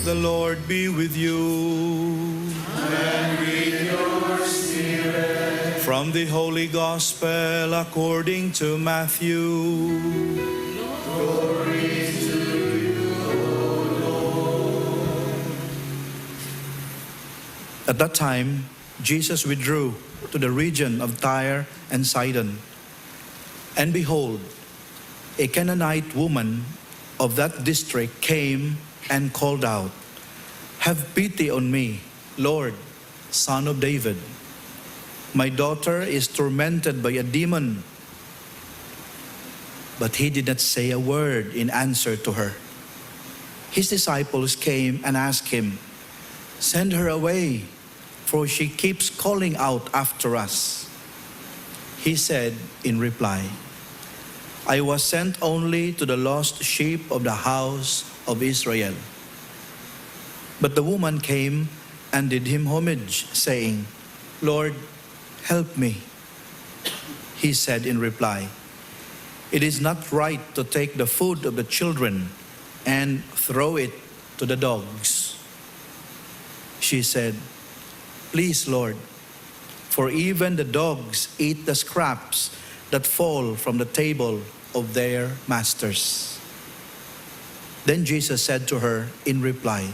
The Lord be with you. And with your spirit. From the Holy Gospel according to Matthew. Glory to you, O Lord. At that time, Jesus withdrew to the region of Tyre and Sidon. And behold, a Canaanite woman of that district came and called out, "Have pity on me, Lord, Son of David. My daughter is tormented by a demon." But he did not say a word in answer to her. His disciples came and asked him, "Send her away, for she keeps calling out after us." He said in reply, "I was sent only to the lost sheep of the house of Israel." But the woman came and did him homage, saying, "Lord, help me." He said in reply, "It is not right to take the food of the children and throw it to the dogs." She said, "Please, Lord, for even the dogs eat the scraps that fall from the table of their masters." Then Jesus said to her in reply,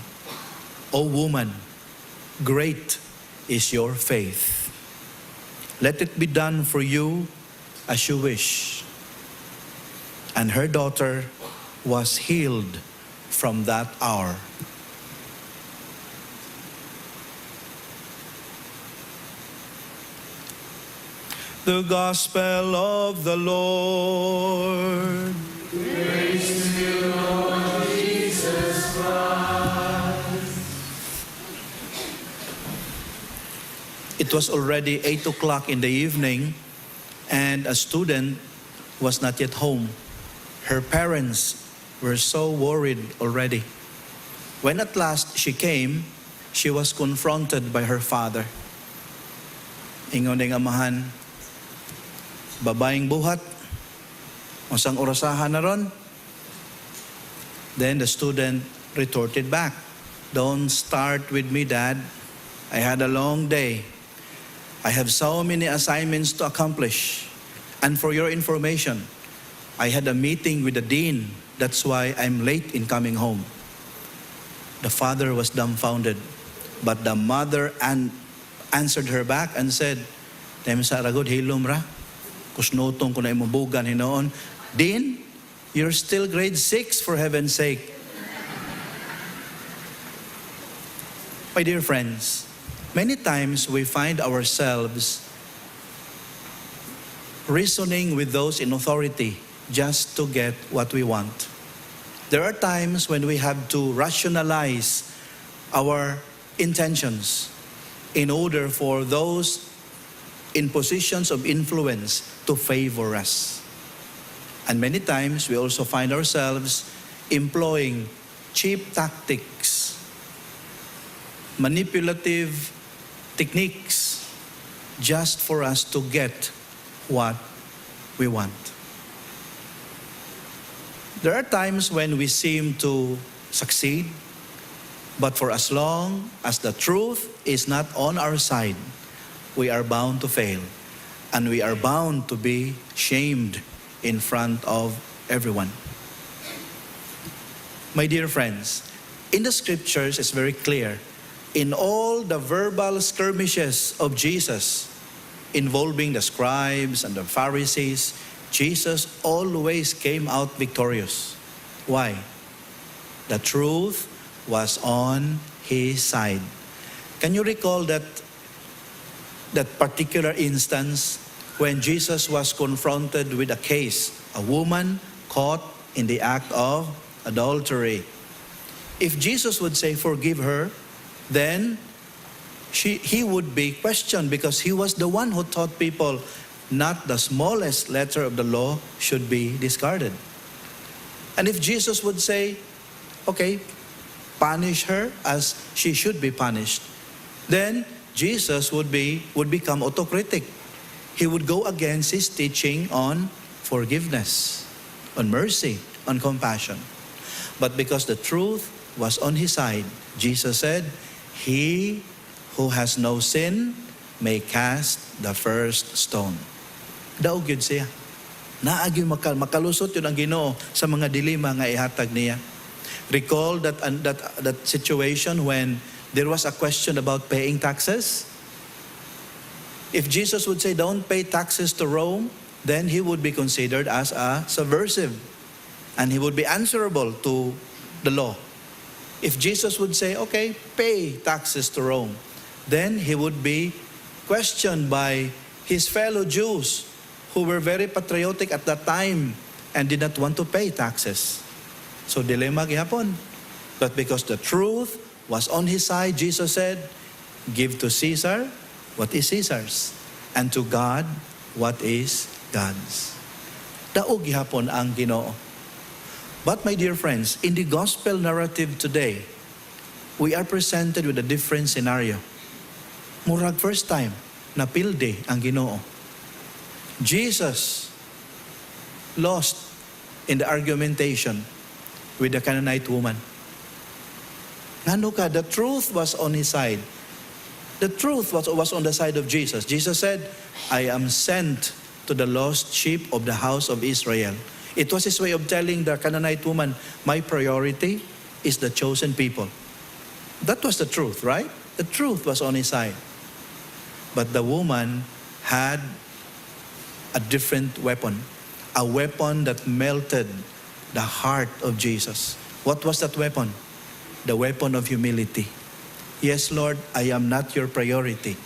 "O woman, great is your faith. Let it be done for you as you wish." And her daughter was healed from that hour. The Gospel of the Lord. Praise to you, Lord Jesus Christ. It was already 8 o'clock in the evening, and a student was not yet home. Her parents were so worried already. When at last she came, she was confronted by her father. Ingon ng amahan, "Babaeng buhat, unsang orasahan na ron?" Then the student retorted back, "Don't start with me, Dad. I had a long day. I have so many assignments to accomplish. And for your information, I had a meeting with the dean. That's why I'm late in coming home." The father was dumbfounded, but the mother answered her back and said, "Tem sa ragod hilom ra. Kusnotong ko na imubugan hinoon. Dean, you're still grade 6 for heaven's sake." My dear friends, many times we find ourselves reasoning with those in authority just to get what we want. There are times when we have to rationalize our intentions in order for those in positions of influence to favor us. And many times we also find ourselves employing cheap tactics, manipulative techniques, just for us to get what we want. There are times when we seem to succeed, but for as long as the truth is not on our side, we are bound to fail, and we are bound to be shamed in front of everyone. My dear friends, in the scriptures it's very clear, in all the verbal skirmishes of Jesus involving the scribes and the Pharisees, Jesus always came out victorious. Why? The truth was on his side. Can you recall that particular instance when Jesus was confronted with a case, a woman caught in the act of adultery? If Jesus would say, "Forgive her," then he would be questioned, because he was the one who taught people not the smallest letter of the law should be discarded. And if Jesus would say, "Okay, punish her as she should be punished," then Jesus would become autocritic. He would go against his teaching on forgiveness, on mercy, on compassion. But because the truth was on his side. Jesus said, "He who has no sin may cast the first stone." Daog yun siya. Naagi makalusot yun ang Ginoo sa mga dilema nga ihatag niya. Recall that situation when there was a question about paying taxes. If Jesus would say, "Don't pay taxes to Rome," then he would be considered as a subversive, and he would be answerable to the law. If Jesus would say, "Okay, pay taxes to Rome," then he would be questioned by his fellow Jews who were very patriotic at that time and did not want to pay taxes. So dilemma gihapon. But because the truth was on his side, Jesus said, "Give to Caesar what is Caesar's, and to God what is God's." Daog gihapon ang Ginoo. But my dear friends, in the gospel narrative today, we are presented with a different scenario. Murag first time, napilde ang Ginoo. Jesus lost in the argumentation with the Canaanite woman. Ngano ka, the truth was on his side. The truth was on the side of Jesus. Jesus said, "I am sent to the lost sheep of the house of Israel." It was his way of telling the Canaanite woman, "My priority is the chosen people." That was the truth, right? The truth was on his side. But the woman had a different weapon, a weapon that melted the heart of Jesus. What was that weapon? The weapon of humility. "Yes, Lord, I am not your priority.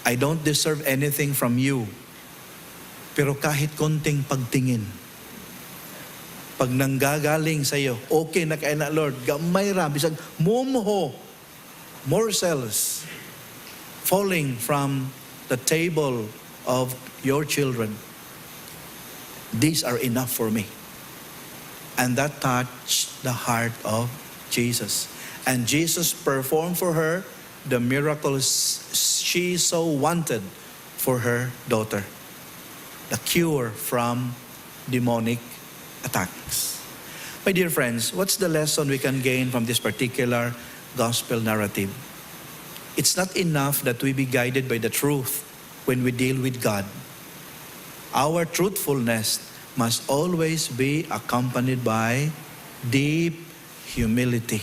I don't deserve anything from you. Pero kahit konting pagtingin, pag nanggagaling sa iyo, okay na kaya na, Lord, gamay ra, bisag mumuho, morsels falling from the table of your children. These are enough for me." And that touched the heart of Jesus. And Jesus performed for her the miracles she so wanted for her daughter. The cure from demonic attacks. My dear friends, what's the lesson we can gain from this particular gospel narrative? It's not enough that we be guided by the truth when we deal with God. Our truthfulness must always be accompanied by deep humility.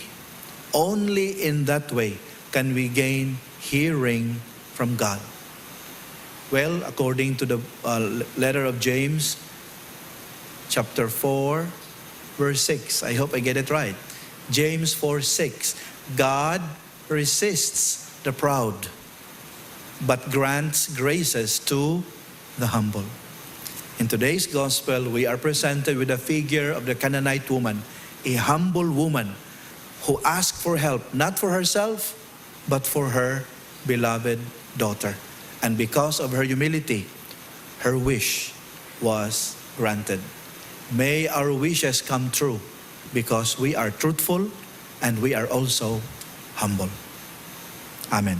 Only in that way can we gain hearing from God. Well, according to the letter of James, chapter 4, verse 6. I hope I get it right. James 4:6. God resists the proud, but grants graces to the humble. In today's gospel, we are presented with a figure of the Canaanite woman, a humble woman who asked for help, not for herself, but for her beloved daughter. And because of her humility, her wish was granted. May our wishes come true because we are truthful and we are also humble. Amen.